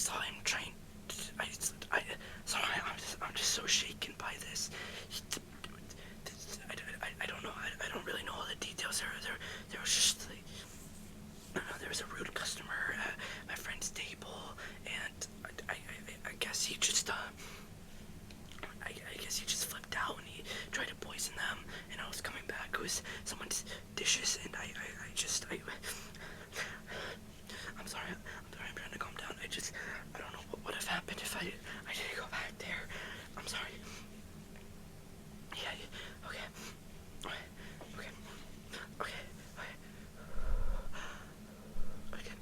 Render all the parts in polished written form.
saw him trying. I'm just so shaken by this. I don't know. I don't really know all the details. There was just like, I don't know, there was a rude customer at my friend's table, and I guess he just I guess he just flipped out and he tried to poison them. And I was coming back. It was someone's dishes, and I'm sorry. I'm trying to calm down. I don't know what would have happened if I didn't go back there. I'm sorry. Yeah. Okay. Okay.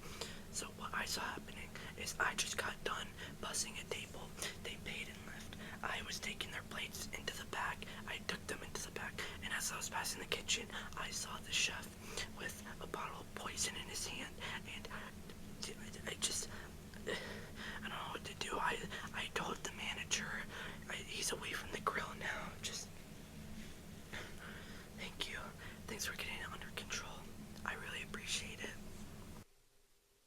So what I saw happening is I just got done bussing a table. They paid and left. I was taking their plates into the back. I took them into the back, and as I was passing the kitchen, I saw the chef with a bottle of poison in his hand, and I don't know what to do. I told the manager. He's away from the grill now. Thank you. Thanks for getting it under control. I really appreciate it.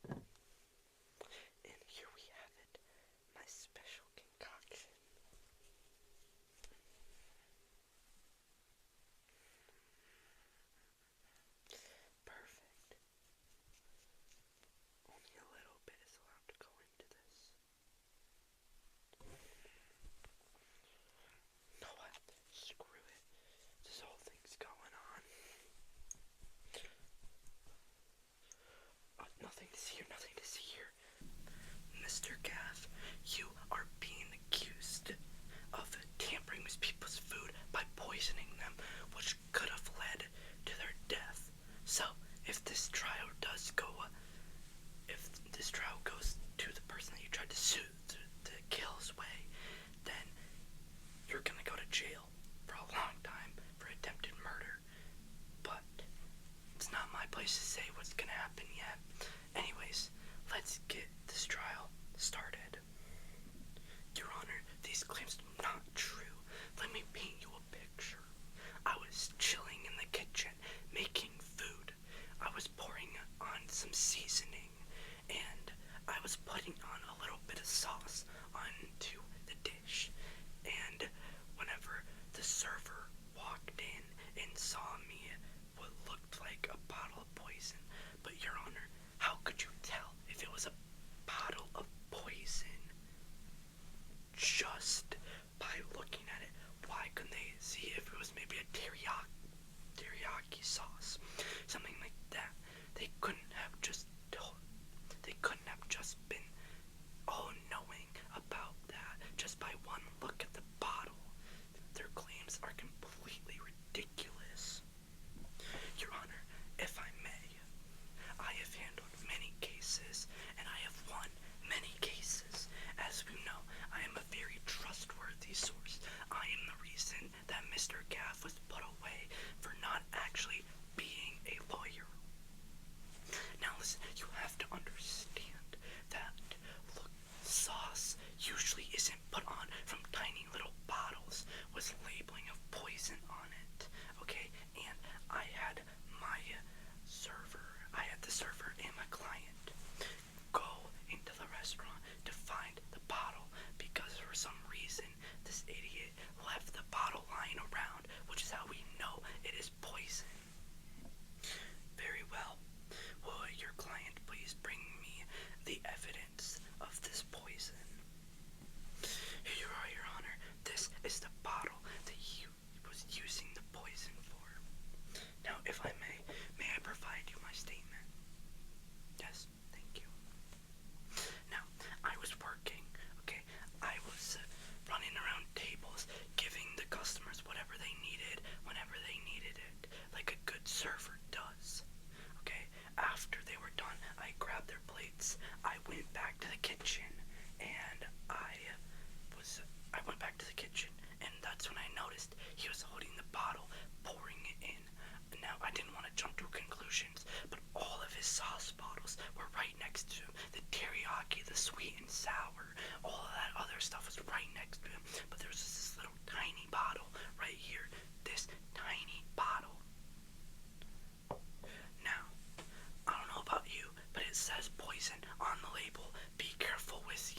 And here we have it, my special concoction. Perfect. Only a little bit is allowed to go into this. No, what? Screw it. This whole thing's going on. Nothing to see here, nothing to see here. Mr. Gav, you are being accused of tampering with people's food by poisoning them, which could have led to their death. So, if this trial goes to the person that you tried to sue to kill's way, then you're gonna go to jail for a long time for attempted murder. But it's not my place to say what's gonna happen yet. Anyways, let's get this trial started. Your Honor, these claims are not true. Let me paint you a picture. I was chilling in the kitchen, making food. I was pouring on some seasoning, and I was putting on a little bit of sauce onto the dish. And whenever the server walked in and saw me, what looked like a bottle of poison. But Your Honor, how could you tell if it was a bottle of poison just by looking at it? Why couldn't they see if it was maybe a teriyaki sauce, something like that? They couldn't have just been all knowing about that just by one look at the bottle. Their claims are completely ridiculous. Your Honor, if I may, I have handled many cases, and I have won many cases. As we know, I am a very trustworthy source. I am the reason that Mr. Gav was put away for not actually being a lawyer. Now listen, you have to understand that, look, sauce usually isn't put on from tiny little bottles with labeling of poison on it, okay? And I had the server and my client go into the restaurant to find the bottle because for some reason this idiot left the bottle lying around, which is how we know it is poison. Very well. Will your client please bring me the evidence of this poison? Here you are, Your Honor. This is the bottle that he was using the poison for. Now, if I may I provide you my statement? Yes, thank you. Now, I was working, okay? I was running around tables, giving the customers whatever they needed, whenever they needed it, like a good server does, okay? After they were done, I grabbed their plates, I went back to the kitchen, and and that's when I noticed he was holding the bottle, pouring it in. Now, I didn't want to jump to conclusions, but all of his sauce bottles were right next to him. The teriyaki, the sweet and sour, all of that other stuff was right next to him. But there was just this little tiny bottle right here. This tiny bottle. Now, I don't know about you, but it says poison on the label. Be careful with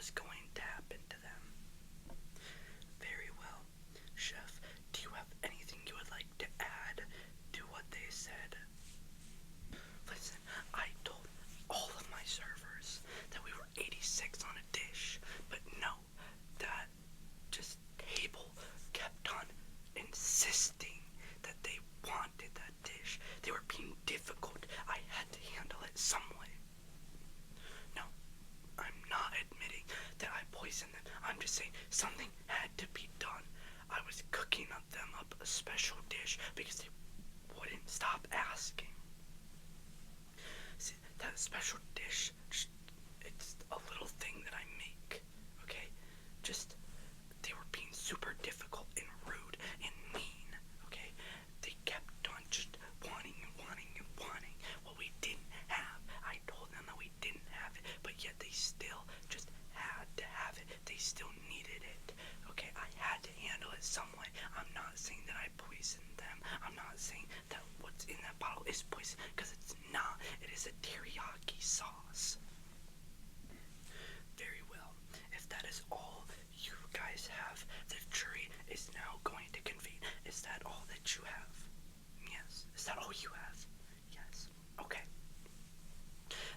was going to happen to them. Very well. Chef, do you have anything you would like to add to what they said? Listen, I told all of my servers that we were 86 on a dish, but no, that just table kept on insisting that they wanted that dish. They were being difficult. I had to handle it some way. No, I'm not admitting that I poisoned them. I'm just saying something had to be done. I was cooking them up a special dish because they wouldn't stop asking. See, that special dish, it's a little thing that I make, okay? Just, they were being super difficult and rude and mean, okay? They kept on just wanting and wanting and wanting what we didn't have. I told them that we didn't have it, but yet they still just had to have it. They still needed it, okay? I had to handle it some way. I'm not saying that I poisoned them. I'm not saying that what's in that bottle is poison, because it's not. It is a teriyaki sauce. Very well. If that is all you guys have, the jury is now going to convene. Is that all that you have? Yes. Is that all you have? Yes. Okay.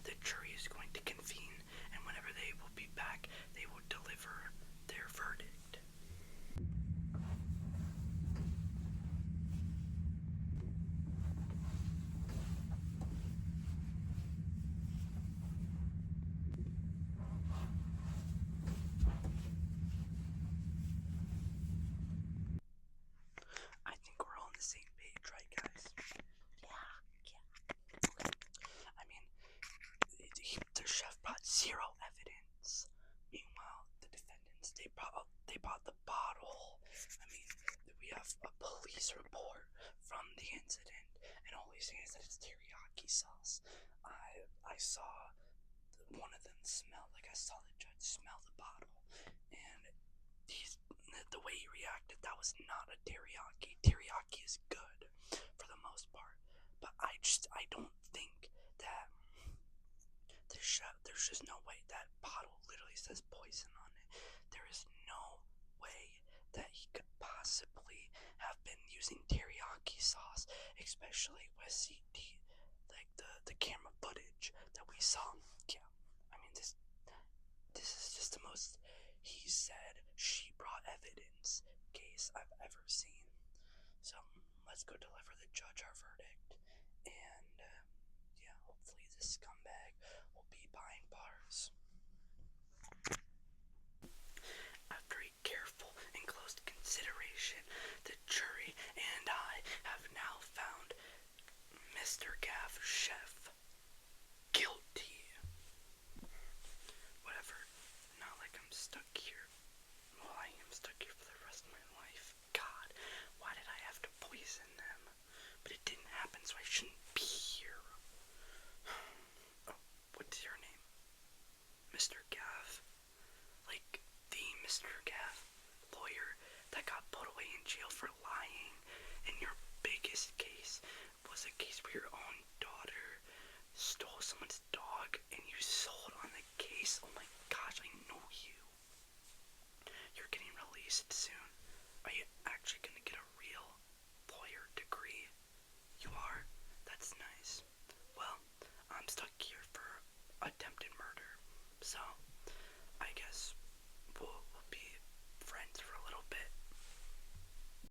The jury is going to convene, and whenever they will be back, they will deliver their verdict. I think we're all on the same page, right, guys? Yeah. I mean, the chef brought zero evidence. Meanwhile, the defendants, they brought the bottle. I mean, we have a police report from the incident, and all he's saying is that it's teriyaki sauce. I saw one of them smell, like I saw the judge smell the bottle, and the way he reacted, that was not a teriyaki. Teriyaki is good for the most part, but I don't think that there's just no way. That bottle literally says poison on it. There is no way that he could possibly have been using teriyaki sauce, especially with CT, like the camera footage that we saw. Yeah, I mean this is just the most he said she brought evidence case I've ever seen. So let's go deliver the judge our verdict, and yeah, hopefully this scumbag will be behind bars. After a careful and close consideration, the jury and I have now found MrGav, chef, guilty. Whatever. Not like I'm stuck here. Well, I am stuck here for the rest of my life. God, why did I have to poison them? But it didn't happen, so I shouldn't be here. Oh, what's your name? MrGav? Like, the MrGav?